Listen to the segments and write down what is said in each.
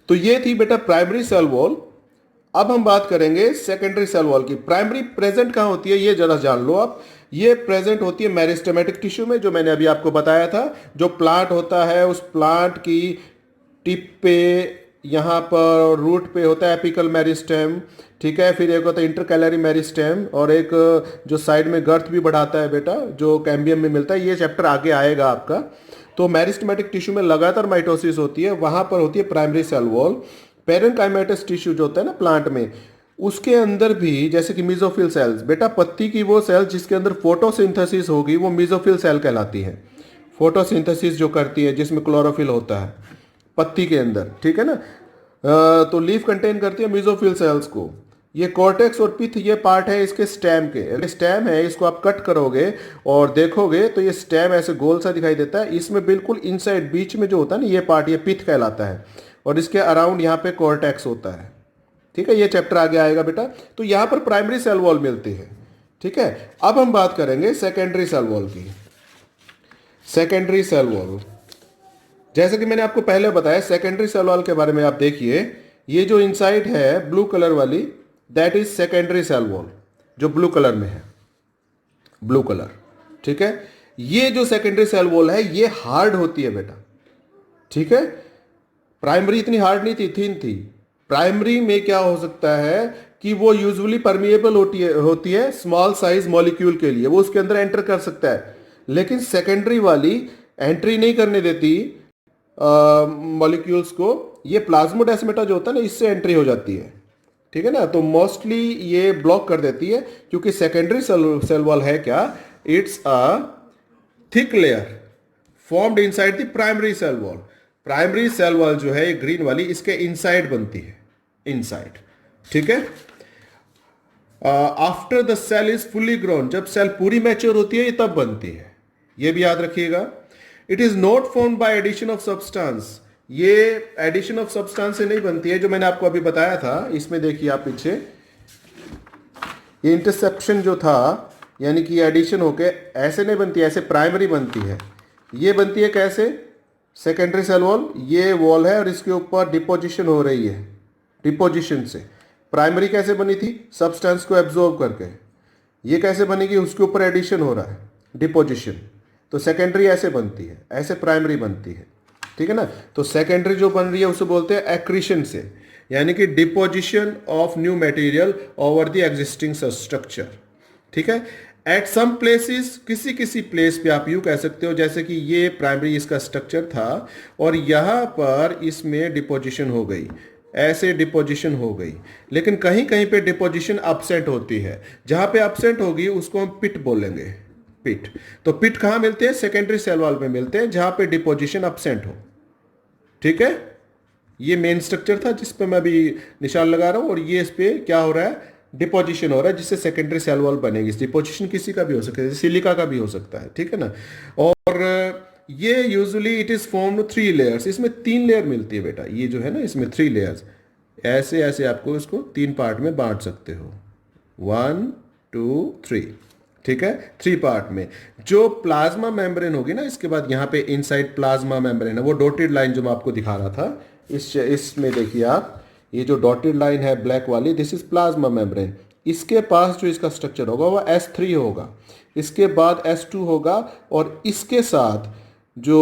तो ये थी बेटा प्राइमरी सेल वॉल। अब हम बात करेंगे सेकेंडरी सेल वॉल की। प्राइमरी प्रेजेंट कहाँ होती है ये जरा जान लो आप। ये प्रेजेंट होती है मेरिस्टेमेटिक टिश्यू में, जो मैंने अभी आपको बताया था। जो प्लांट होता है उस प्लांट की टिप पे, यहाँ पर रूट पे होता है एपिकल मेरिस्टेम, ठीक है। फिर एक होता है इंटरकैलरी मेरिस्टेम, और एक जो साइड में गर्थ भी बढ़ाता है बेटा, जो कैम्बियम में मिलता है। ये चैप्टर आगे आएगा आपका। तो मेरिस्टेमेटिक टिश्यू में लगातार माइटोसिस होती है, वहां पर होती है प्राइमरी सेल वॉल। पेरेन्काइमेटस टिश्यू जो होता है ना प्लांट में, उसके अंदर भी जैसे कि मीजोफिल सेल्स, बेटा पत्ती की वो सेल जिसके अंदर फोटोसिंथेसिस होगी वो मीजोफिल सेल कहलाती है। फोटोसिंथेसिस जो करती है, जिसमें क्लोरोफिल होता है पत्ती के अंदर, ठीक है ना। तो लीफ कंटेन करती है मीजोफिल सेल्स को। ये कॉर्टेक्स और पिथ ये पार्ट है इसके स्टेम के। स्टेम है, इसको आप कट करोगे और देखोगे तो ये स्टेम ऐसे गोल सा दिखाई देता है। इसमें बिल्कुल इनसाइड बीच में जो होता है ना ये पार्ट, ये पिथ कहलाता है, और इसके अराउंड यहाँ पे कॉर्टेक्स होता है, ठीक है। ये चैप्टर आगे आएगा बेटा। तो यहाँ पर प्राइमरी सेल वॉल मिलती है, ठीक है। अब हम बात करेंगे सेकेंडरी सेल वॉल की। सेकेंडरी सेल वॉल, जैसे कि मैंने आपको पहले बताया, सेकेंडरी सेल वॉल के बारे में आप देखिए। ये जो इनसाइड है ब्लू कलर वाली, that is secondary cell wall, जो ब्लू कलर में है, ब्लू कलर, ठीक है। ये जो सेकेंडरी सेल वॉल है ये हार्ड होती है बेटा, ठीक है। प्राइमरी इतनी हार्ड नहीं थी, थिन थी। प्राइमरी में क्या हो सकता है कि वो यूजुअली परमिएबल होती है स्मॉल साइज मॉलिक्यूल के लिए, वो उसके अंदर एंटर कर सकता है। लेकिन सेकेंडरी वाली एंट्री नहीं करने देती मॉलिक्यूल्स को। ये प्लाज्मोडेस्माटा जो होता है ना, इससे एंट्री हो जाती है, ठीक है ना। तो मोस्टली ये ब्लॉक कर देती है, क्योंकि सेकेंडरी सेल वॉल है क्या, it's a thick layer formed inside the primary cell wall. Primary cell wall जो है ग्रीन वाली, इसके इनसाइड बनती है, इनसाइड, ठीक है। After the cell is fully grown, जब सेल पूरी मैच्योर होती है तब बनती है, ये भी याद रखिएगा। It is not formed by addition of substance, ये एडिशन ऑफ सब्सटेंस से नहीं बनती है, जो मैंने आपको अभी बताया था। इसमें देखिए आप पीछे, ये इंटरसेप्शन जो था, यानी कि एडिशन होके ऐसे नहीं बनती, ऐसे प्राइमरी बनती है। ये बनती है कैसे, सेकेंडरी सेल वॉल, ये वॉल है और इसके ऊपर डिपोजिशन हो रही है, डिपोजिशन से। प्राइमरी कैसे बनी थी, सब्सटेंस को एब्जॉर्ब करके। ये कैसे बनेगी, उसके ऊपर एडिशन हो रहा है, डिपोजिशन। तो सेकेंडरी ऐसे बनती है, ऐसे प्राइमरी बनती है, ठीक है ना। तो सेकेंडरी जो बन रही है उसे बोलते हैं एक्रीशन से, यानी कि deposition of new material over the existing structure, ठीक है। एट सम प्लेसेस, किसी किसी प्लेस पे आप यूं कह सकते हो, जैसे कि ये प्राइमरी इसका स्ट्रक्चर था और यहाँ पर इसमें डिपोजिशन हो गई, ऐसे डिपोजिशन हो गई। लेकिन कहीं कहीं पे डिपोजिशन absent होती है, जहां पे absent होगी उसको हम पिट बोलेंगे, पिट। तो पिट कहां मिलते हैं, सेकेंडरी सेल वॉल में मिलते हैं, जहां पे डिपोजिशन absent हो, ठीक है। ये मेन स्ट्रक्चर था जिस पे मैं अभी निशान लगा रहा हूं, और ये इस पे क्या हो रहा है, डिपोजिशन हो रहा है, जिससे सेकेंडरी सेल वॉल बनेगी। डिपोजिशन किसी का भी हो सकता है, सिलिका का भी हो सकता है, ठीक है ना। और ये usually it is formed 3 layers, इसमें 3 लेयर मिलती है बेटा। ये जो है ना, इसमें 3 लेयर्स, ऐसे ऐसे आपको इसको 3 पार्ट में बांट सकते हो, 1 2 3, ठीक है। 3 पार्ट में जो प्लाज्मा मेम्ब्रेन होगी ना, इसके बाद यहाँ पे इनसाइड प्लाज्मा मेम्ब्रेन है, वो डॉटेड लाइन जो मैं आपको दिखा रहा था, इसमें देखिए आप, ये जो डॉटेड लाइन है ब्लैक वाली, दिस इज प्लाज्मा मेम्ब्रेन। इसके पास जो इसका स्ट्रक्चर होगा वो S3 होगा, इसके बाद S2 होगा, और इसके साथ जो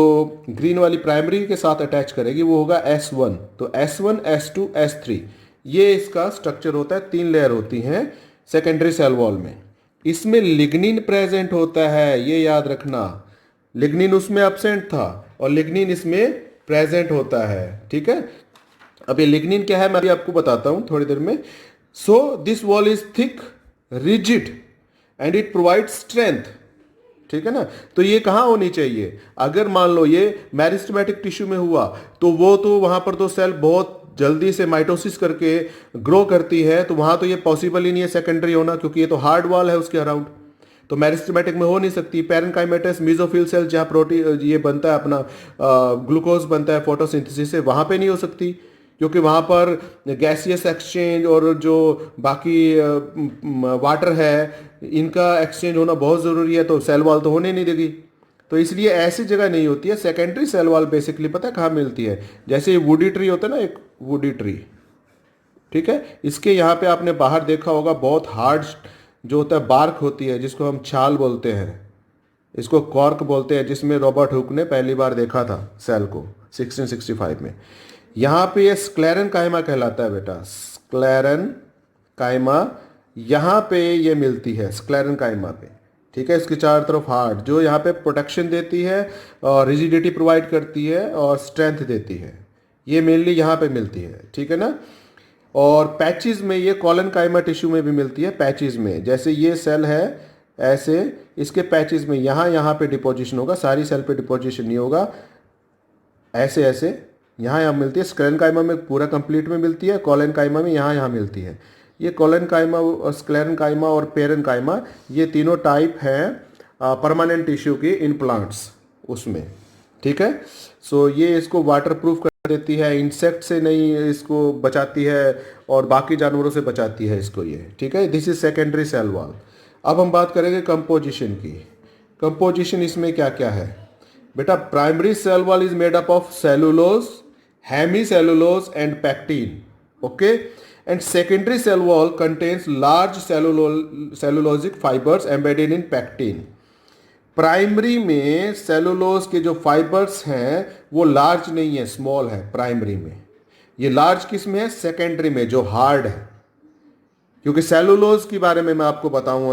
ग्रीन वाली प्राइमरी के साथ अटैच करेगी वो होगा S1। तो S1 S2 S3 ये इसका स्ट्रक्चर होता है। 3 लेयर होती हैं सेकेंडरी सेल वॉल में। इसमें लिग्निन प्रेजेंट होता है, ये याद रखना। लिग्निन उसमें एब्सेंट था और लिग्निन इसमें प्रेजेंट होता है, ठीक है। अब ये लिग्निन क्या है मैं अभी आपको बताता हूं थोड़ी देर में। So this wall is thick, rigid and it provide strength, ठीक है ना। तो ये कहाँ होनी चाहिए, अगर मान लो ये मेरिस्टेमेटिक टिश्यू में हुआ तो वो तो वहां पर तो सेल बहुत जल्दी से माइटोसिस करके ग्रो करती है, तो वहां तो ये पॉसिबल ही नहीं है सेकेंडरी होना, क्योंकि ये तो हार्ड वॉल है उसके अराउंड, तो मेरिस्टेमेटिक में हो नहीं सकती। पेरेन्काइमेटस मीजोफिल सेल जहाँ प्रोटीन ये बनता है अपना ग्लूकोज बनता है फोटोसिंथेसिस से, वहां पे नहीं हो सकती, क्योंकि वहाँ पर गैसियस एक्सचेंज और जो बाकी वाटर है इनका एक्सचेंज होना बहुत ज़रूरी है, तो सेल वॉल तो होने नहीं देगी। तो इसलिए ऐसी जगह नहीं होती है। सेकेंडरी सेल वॉल बेसिकली पता है कहाँ मिलती है, जैसे ये वुडी ट्री होता है ना, एक वुडी ट्री, ठीक है, इसके यहाँ पे आपने बाहर देखा होगा बहुत हार्ड जो होता है बार्क होती है, जिसको हम छाल बोलते हैं, इसको कॉर्क बोलते हैं, जिसमें रॉबर्ट हुक ने पहली बार देखा था सेल को 1665 में। यहाँ पे ये स्क्लेरन काइमा कहलाता है बेटा, स्क्लेरन काइमा यहाँ पे ये मिलती है स्क्लेरन काइमा पे, ठीक है। इसके चारों तरफ हार्ड जो यहाँ पे प्रोटेक्शन देती है और रिजिडिटी प्रोवाइड करती है और स्ट्रेंथ देती है, ये मेनली यहाँ पे मिलती है, ठीक है ना। और पैचेस में ये कॉलन काइमा टिश्यू में भी मिलती है, पैचेस में, जैसे ये सेल है ऐसे, इसके पैचेस में यहाँ यहाँ पे डिपोजिशन होगा, सारी सेल पे डिपोजिशन नहीं होगा, ऐसे ऐसे यहाँ यहाँ मिलती है। स्क्लेरन काइमा में पूरा कंप्लीट में मिलती है, कॉलन काइमा में यहाँ यहाँ मिलती है। ये कॉलन काइमा और स्क्लेरन काइमा और पेरन काइमा ये तीनों टाइप हैं परमानेंट टिश्यू की इन प्लांट्स उसमें, ठीक है। सो ये इसको वाटर प्रूफ कर देती है, इंसेक्ट से नहीं इसको बचाती है और बाकी जानवरों से बचाती है इसको ये, ठीक है। This is secondary cell wall. अब हम बात करेंगे कंपोजिशन की। कंपोजिशन इसमें क्या क्या है बेटा, primary cell wall is made up of cellulose, hemicellulose and pectin, okay. And secondary cell wall contains large cellulosic fibres embedded in pectin. Primary में सेलुलोज के जो फाइबर्स हैं वो लार्ज नहीं है, स्मॉल है प्राइमरी में। ये लार्ज किस में है, सेकेंडरी में जो हार्ड है, क्योंकि सेलुलोज के बारे में मैं आपको बताऊं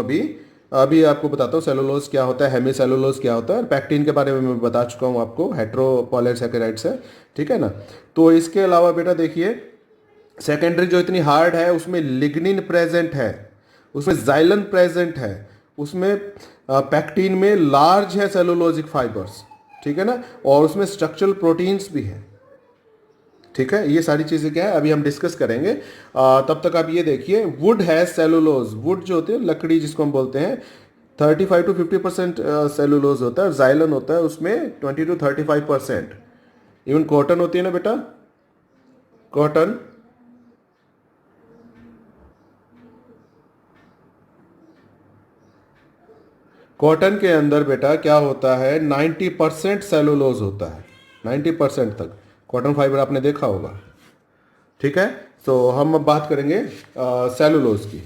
अभी आपको बताता हूँ सेलुलोज क्या होता है, हेमीसेलुलोज क्या होता है, और पैक्टीन के बारे में मैं बता चुका हूँ आपको, हेटेरोपॉलीसैकेराइड्स है, ठीक है ना। तो इसके अलावा बेटा देखिए सेकेंडरी जो इतनी हार्ड है उसमें लिग्निन प्रेजेंट है, उसमें जाइलन प्रेजेंट है, उसमें पैक्टीन में लार्ज है सेलुलोजिक फाइबर्स, ठीक है ना, और उसमें स्ट्रक्चरल प्रोटीन्स भी है, ठीक है। ये सारी चीज़ें क्या है अभी हम डिस्कस करेंगे। तब तक आप ये देखिए, वुड है सेलुलोज, वुड जो होती है लकड़ी जिसको हम बोलते हैं 35 to 50% सेलुलोज होता है, जाइलन होता है उसमें 20 to 35%। इवन कॉटन होती है ना बेटा, कॉटन, कॉटन के अंदर बेटा क्या होता है 90% सेलुलोज होता है, 90% तक कॉटन फाइबर आपने देखा होगा, ठीक है। तो हम अब बात करेंगे सेलुलोज की,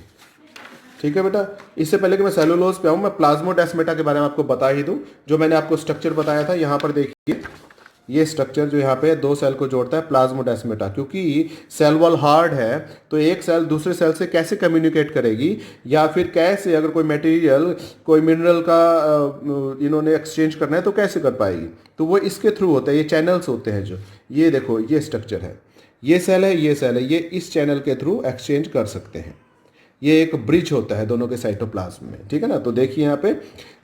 ठीक है बेटा। इससे पहले कि मैं सेलुलोज पे आऊँ मैं प्लाज्मोडेस्माटा के बारे में आपको बता ही दूं, जो मैंने आपको स्ट्रक्चर बताया था। यहाँ पर देखिए ये स्ट्रक्चर जो यहाँ पे दो सेल को जोड़ता है प्लाज्मोडेस्माटा, क्योंकि सेल वॉल हार्ड है तो एक सेल दूसरे सेल से कैसे कम्युनिकेट करेगी, या फिर कैसे अगर कोई मटेरियल कोई मिनरल का इन्होंने एक्सचेंज करना है तो कैसे कर पाएगी, तो वो इसके थ्रू होता है, ये चैनल्स होते हैं जो, ये देखो ये स्ट्रक्चर है, ये सेल है, ये सेल है, ये इस चैनल के थ्रू एक्सचेंज कर सकते हैं। ये एक ब्रिज होता है दोनों के साइटोप्लाज्म में, ठीक है ना। तो देखिए यहाँ पे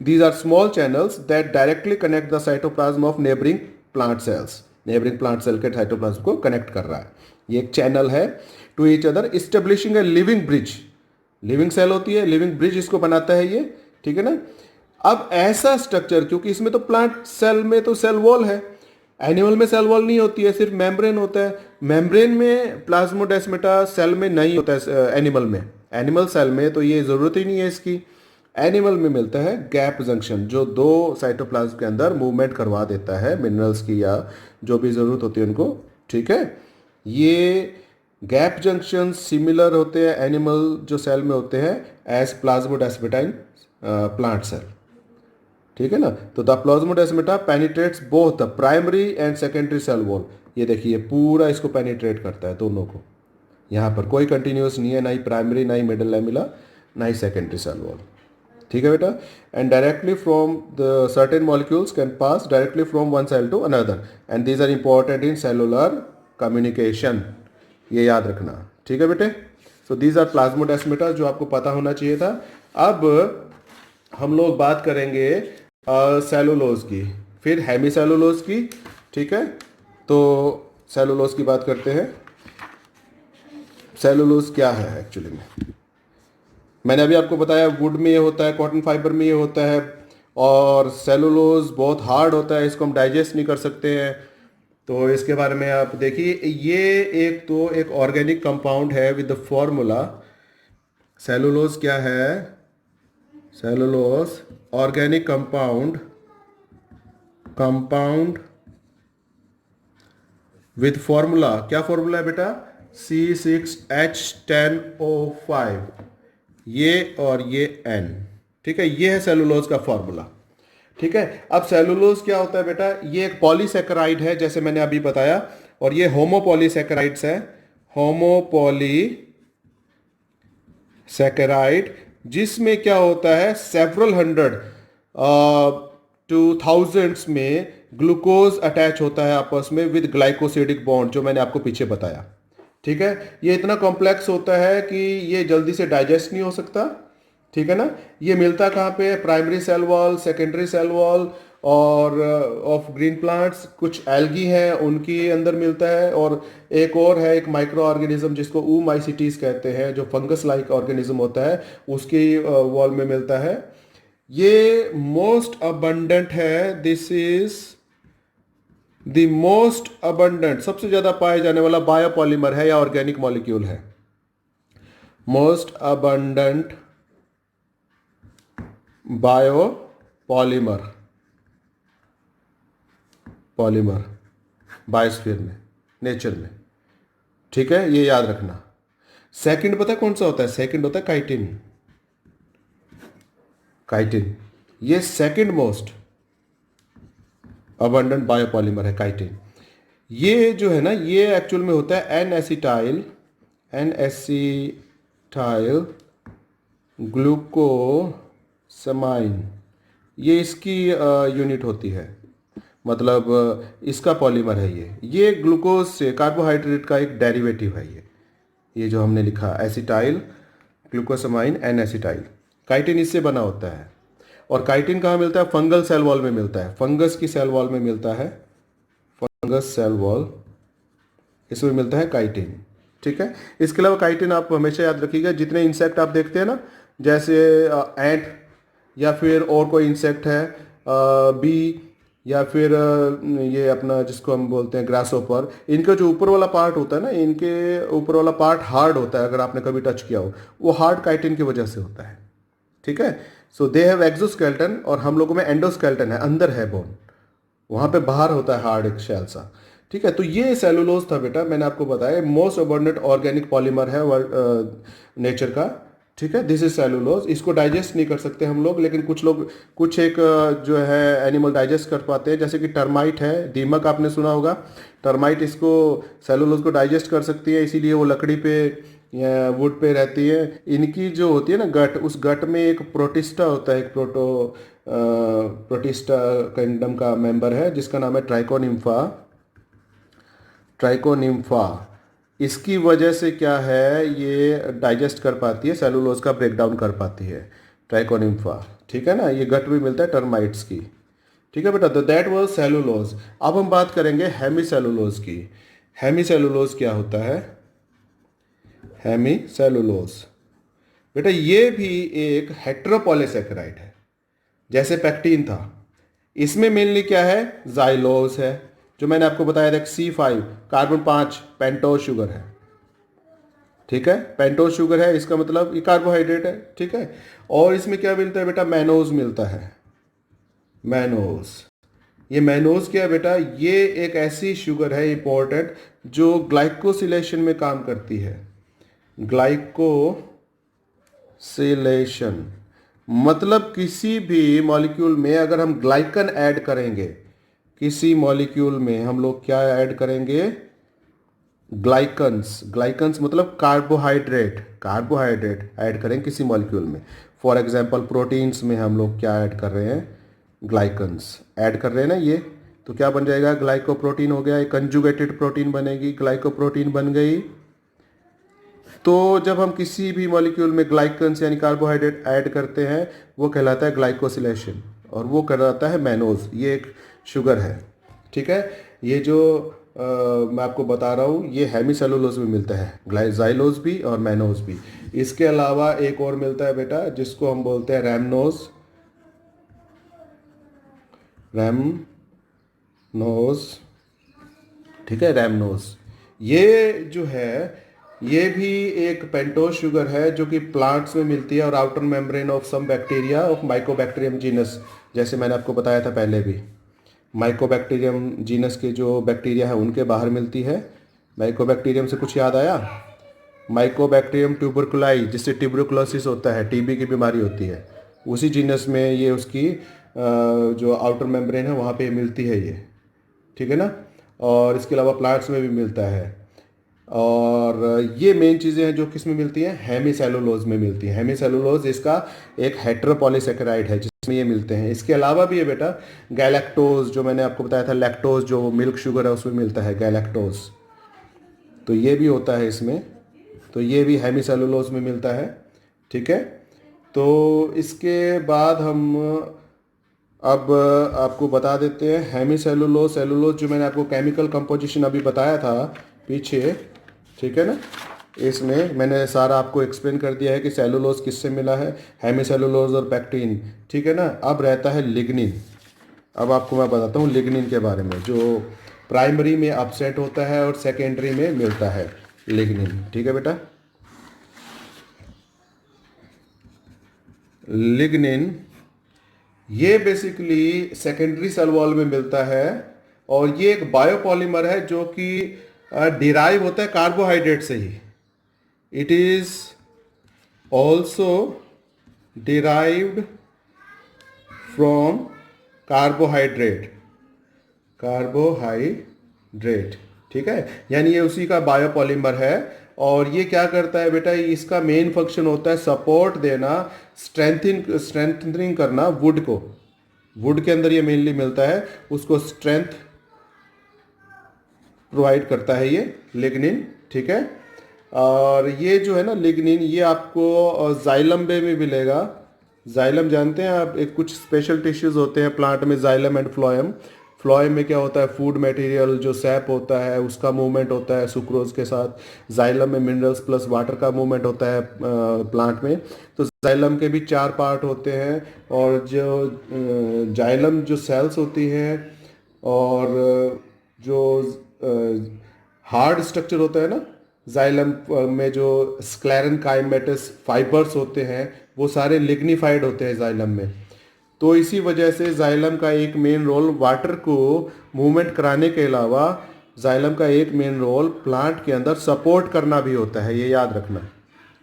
these are small channels that directly connect the cytoplasm of neighbouring plant cells, neighbouring plant cell के साइटोप्लाज्म को कनेक्ट कर रहा है। ये एक चैनल है to each other, establishing a living bridge, living cell होती है, लिविंग ब्रिज इसको बनाता है ये, ठीक है ना। अब ऐसा स्ट्रक्चर, क्योंकि इसमें तो प्लांट सेल में तो सेल वॉल है, एनिमल में सेल वॉल नहीं होती है, सिर्फ मेम्ब्रेन होता है। मेम्ब्रेन में प्लाज्मोडेस्माटा सेल में नहीं होता है, एनिमल में, एनिमल सेल में तो ये ज़रूरत ही नहीं है इसकी। एनिमल में मिलता है गैप जंक्शन, जो दो साइटोप्लाज्म के अंदर मूवमेंट करवा देता है मिनरल्स की या जो भी ज़रूरत होती है उनको, ठीक है। ये गैप जंक्शन सिमिलर होते हैं एनिमल जो सेल में होते हैं एज प्लाज्मोडेस्माटाइन प्लांट सेल, ठीक है ना। तो the plasmodesmata penetrates both the primary and secondary cell wall, ये देखिए पूरा इसको पेनिट्रेट करता है दोनों को, यहाँ पर कोई कंटिन्यूस नहीं है, ना ही प्राइमरी, ना ही मिडल लैमेला, ना ही सेकेंडरी सेल वॉल, ठीक है बेटा। And directly from the certain molecules can pass directly from one cell to another and these are important in cellular communication, ये याद रखना, ठीक है बेटे। सो दीज आर प्लाज्मोडेस्माटा जो आपको पता होना चाहिए था। अब हम लोग बात करेंगे सेलुलोज की, फिर हेमीसेलुलोज की, ठीक है। तो सेलुलोज की बात करते हैं। सेलुलोज क्या है एक्चुअली में, मैंने अभी आपको बताया वुड में ये होता है, कॉटन फाइबर में ये होता है, और सेलुलोज बहुत हार्ड होता है, इसको हम डाइजेस्ट नहीं कर सकते हैं। तो इसके बारे में आप देखिए, ये एक ऑर्गेनिक कंपाउंड है विद द फॉर्मूला, सेलुलोज क्या है, cellulose organic compound compound with formula, क्या फॉर्मूला है बेटा, C6H10O5, ये और ये N, ठीक है, ये है सेलुलोज का फॉर्मूला। ठीक है, अब सेलुलोज क्या होता है बेटा, ये एक पॉलीसेकेराइड है जैसे मैंने अभी बताया, और ये होमोपॉलीसेकेराइड्स है, होमोपॉलीसेकेराइड, जिसमें क्या होता है सेवरल हंड्रेड टू थाउजेंड्स में ग्लूकोज अटैच होता है आपस में विद ग्लाइकोसिडिक बॉन्ड, जो मैंने आपको पीछे बताया। ठीक है, ये इतना कॉम्प्लेक्स होता है कि ये जल्दी से डाइजेस्ट नहीं हो सकता। ठीक है ना, ये मिलता कहाँ पे, primary cell wall, secondary cell wall और ऑफ ग्रीन प्लांट्स, कुछ एल्गी हैं उनके अंदर मिलता है, और एक और है एक माइक्रो ऑर्गेनिज्म जिसको oomacytes कहते हैं, जो फंगस लाइक ऑर्गेनिज्म होता है, उसकी वॉल में मिलता है। ये मोस्ट अबंडेंट है, this is the most abundant, सबसे ज्यादा पाए जाने वाला बायोपॉलीमर है या ऑर्गेनिक मॉलिक्यूल है। Most abundant biopolymer, polymer biosphere में, नेचर में। ठीक है, ये याद रखना। सेकंड पता कौन सा होता है, सेकंड होता है काइटिन। काइटिन ये सेकंड मोस्ट अबंडेंट बायोपॉलीमर है, काइटिन। ये जो है ना, ये एक्चुअल में होता है एन एसिटाइल ग्लूकोसमाइन, ये इसकी यूनिट होती है, मतलब इसका पॉलीमर है ये ग्लूकोज से कार्बोहाइड्रेट का एक डेरिवेटिव है ये जो हमने लिखा एसिटाइल ग्लूकोसमाइन एन एसिटाइल। काइटिन इससे बना होता है, और काइटिन कहाँ मिलता है, फंगल सेल वॉल में मिलता है, फंगस की सेल वॉल में मिलता है, फंगस सेल वॉल, इसमें मिलता है काइटिन। ठीक है, इसके अलावा काइटिन आप हमेशा याद रखिएगा, जितने इंसेक्ट आप देखते हैं ना, जैसे एंट या फिर और कोई इंसेक्ट है, बी, या फिर ये अपना जिसको हम बोलते हैं ग्रासहोपर, इनका जो ऊपर वाला पार्ट होता है ना, इनके ऊपर वाला पार्ट हार्ड होता है, अगर आपने कभी टच किया हो, वो हार्ड काइटिन की वजह से होता है। ठीक है, सो दे हैव एक्सोस्केलेटन, और हम लोगों में एंडोस्केलेटन है, अंदर है बोन, वहाँ पे बाहर होता है हार्ड एक शेल सा। ठीक है, तो ये सेलुलोज था बेटा, मैंने आपको बताया मोस्ट अबंडेंट ऑर्गेनिक पॉलीमर है नेचर का। ठीक है, दिस इज सेलुलोज। इसको डाइजेस्ट नहीं कर सकते हम लोग, लेकिन कुछ लोग कुछ एक जो है एनिमल डाइजेस्ट कर पाते हैं, जैसे कि टर्माइट है, दीमक आपने सुना होगा, टर्माइट इसको सेलुलोज को डाइजेस्ट कर सकती है, इसीलिए वो लकड़ी पे या वुड पे रहती है। इनकी जो होती है ना गट, उस गट में एक प्रोटिस्टा होता है, एक प्रोटिस्टा किंगडम का मेंबर है जिसका नाम है ट्राइकोनिम्फा। इसकी वजह से क्या है, ये डाइजेस्ट कर पाती है, सेलुलोज का ब्रेकडाउन कर पाती है, ट्राइकोनिम्फा। ठीक है ना, ये गट भी मिलता है टर्माइट्स की। ठीक है बेटा, तो दैट वाज सेलुलोज। अब हम बात करेंगे हेमीसेलुलोज की। हेमीसेलुलोज क्या होता है, हेमीसेलुलोज बेटा ये भी एक हेटेरोपॉलीसेकेराइड है, जैसे पेक्टिन था। इसमें मेनली क्या है, जाइलोज है, जो मैंने आपको बताया था, C5 कार्बन 5 पेंटोज शुगर है। ठीक है, पेंटोज शुगर है, इसका मतलब ये कार्बोहाइड्रेट है। ठीक है, और इसमें क्या मिलता है बेटा, मैनोज मिलता है, मैनोज। ये मैनोज क्या है बेटा, ये एक ऐसी शुगर है इंपॉर्टेंट जो ग्लाइकोसिलेशन में काम करती है। ग्लाइकोसिलेशन मतलब किसी भी मॉलिक्यूल में अगर हम ग्लाइकन ऐड करेंगे, किसी मॉलिक्यूल में हम लोग क्या ऐड करेंगे, ग्लाइकन्स। ग्लाइकन्स मतलब कार्बोहाइड्रेट ऐड करेंगे किसी मॉलिक्यूल में। फॉर एग्जांपल प्रोटीन्स में हम लोग क्या ऐड कर रहे हैं, ग्लाइकन्स ऐड कर रहे हैं ना, ये तो क्या बन जाएगा, ग्लाइकोप्रोटीन हो गया, एक कंजुगेटेड प्रोटीन बनेगी, ग्लाइकोप्रोटीन बन गई। तो जब हम किसी भी मॉलिक्यूल में ग्लाइकन्स यानी कार्बोहाइड्रेट ऐड करते हैं, वो कहलाता है ग्लाइकोसिलेशन, और वो कहलाता है मैनोज। ये एक शुगर है। ठीक है, ये जो मैं आपको बता रहा हूँ, ये हेमीसेलुलोज में मिलता है, ग्लाइजाइलोज भी और मैनोज भी। इसके अलावा एक और मिलता है बेटा, जिसको हम बोलते हैं रैमनोज। ठीक है, रैमनोज ये जो है, ये भी एक पेंटोज शुगर है जो कि प्लांट्स में मिलती है, और outer membrane of some bacteria of mycobacterium genus, जैसे मैंने आपको बताया था पहले भी। माइकोबैक्टीरियम जीनस के जो बैक्टीरिया है उनके बाहर मिलती है। माइकोबैक्टीरियम से कुछ याद आया? माइकोबैक्टीरियम ट्यूबरकुलाई, जिससे ट्यूबरकुलोसिस होता है, टीबी की बीमारी होती है, उसी जीनस में ये उसकी जो आउटर मेम्ब्रेन है वहाँ पे मिलती है ये, ठीक है ना। और इसके अलावा प्लांट्स में भी मिलता है। और ये मेन चीज़ें हैं जो किस में मिलती हैं, हेमीसेलुलोज में मिलती हैं। हेमीसेलुलोज इसका एक हेटेरोपॉलीसेकेराइड है जिसमें ये मिलते हैं। इसके अलावा भी है बेटा गैलेक्टोज, जो मैंने आपको बताया था, लैक्टोज जो मिल्क शुगर है उसमें मिलता है गैलेक्टोज, तो ये भी होता है इसमें। तो ये भी हेमीसेलुलोज में मिलता है, ठीक है। तो इसके बाद हम अब आपको बता देते हैं हेमीसेलुलोज सेलुलोज, जो मैंने आपको केमिकल कंपोजिशन अभी बताया था पीछे, ठीक है ना। इसमें मैंने सारा आपको एक्सप्लेन कर दिया है कि सेलुलोज किससे मिला है, हेमीसेलुलोज और पैक्टिन, ठीक है ना। अब रहता है लिग्निन। अब आपको मैं बताता हूँ लिग्निन के बारे में, जो प्राइमरी में अपसेट होता है और सेकेंडरी में मिलता है लिग्निन, ठीक है बेटा। लिग्निन ये बेसिकली सेकेंडरी सेल वॉल में मिलता है और ये एक बायोपॉलीमर है जो कि डिराइव होता है कार्बोहाइड्रेट से ही। It is also derived from carbohydrate, ठीक है। यानी ये उसी का बायोपॉलीमर है। और ये क्या करता है बेटा, इसका मेन फंक्शन होता है सपोर्ट देना, स्ट्रेंथनिंग करना वुड को। वुड के अंदर ये मेनली मिलता है, उसको स्ट्रेंथ प्रोवाइड करता है ये लिग्निन, ठीक है। और ये जो है ना लिग्निन, ये आपको जाइलम में भी मिलेगा। जाइलम जानते हैं आप, एक कुछ स्पेशल टिश्यूज होते हैं प्लांट में, जाइलम एंड फ्लोएम। फ्लोएम में क्या होता है, फूड मटेरियल जो सैप होता है उसका मूवमेंट होता है सुक्रोज के साथ। जाइलम में मिनरल्स प्लस वाटर का मूवमेंट होता है प्लांट में। तो जाइलम के भी 4 पार्ट होते हैं। और जो जाइलम जो सेल्स होती हैं और जो हार्ड स्ट्रक्चर होता है ना जाइलम में, जो स्क्लेरन काइमेटस फाइबर्स होते हैं वो सारे लिग्निफाइड होते हैं जाइलम में। तो इसी वजह से जाइलम का एक मेन रोल वाटर को मूवमेंट कराने के अलावा जाइलम का एक मेन रोल प्लांट के अंदर सपोर्ट करना भी होता है, ये याद रखना।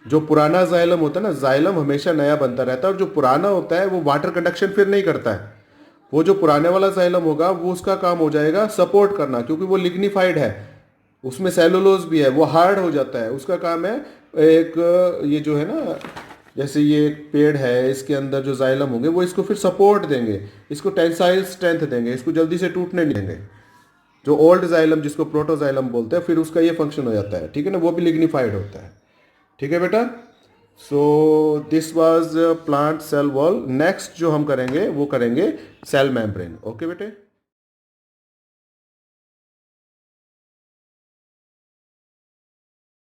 जो पुराना जाइलम होता है ना, जाइलम हमेशा नया बनता रहता है और जो पुराना होता है वो वाटर कंडक्शन फिर नहीं करता है। वो जो पुराने वाला जाइलम होगा वो उसका काम हो जाएगा सपोर्ट करना, क्योंकि वो लिग्निफाइड है, उसमें सेलुलोज भी है, वो हार्ड हो जाता है। उसका काम है एक, ये जो है ना, जैसे ये एक पेड़ है, इसके अंदर जो जाइलम होंगे वो इसको फिर सपोर्ट देंगे, इसको टेंसाइल स्ट्रेंथ देंगे, इसको जल्दी से टूटने नहीं देंगे। जो ओल्ड जाइलम जिसको प्रोटोजाइलम बोलते हैं, फिर उसका ये फंक्शन हो जाता है, ठीक है ना, वो भी लिग्निफाइड होता है, ठीक है बेटा। So this was plant cell wall. Next जो हम करेंगे वो करेंगे सेल मेम्ब्रेन। ओके बेटे।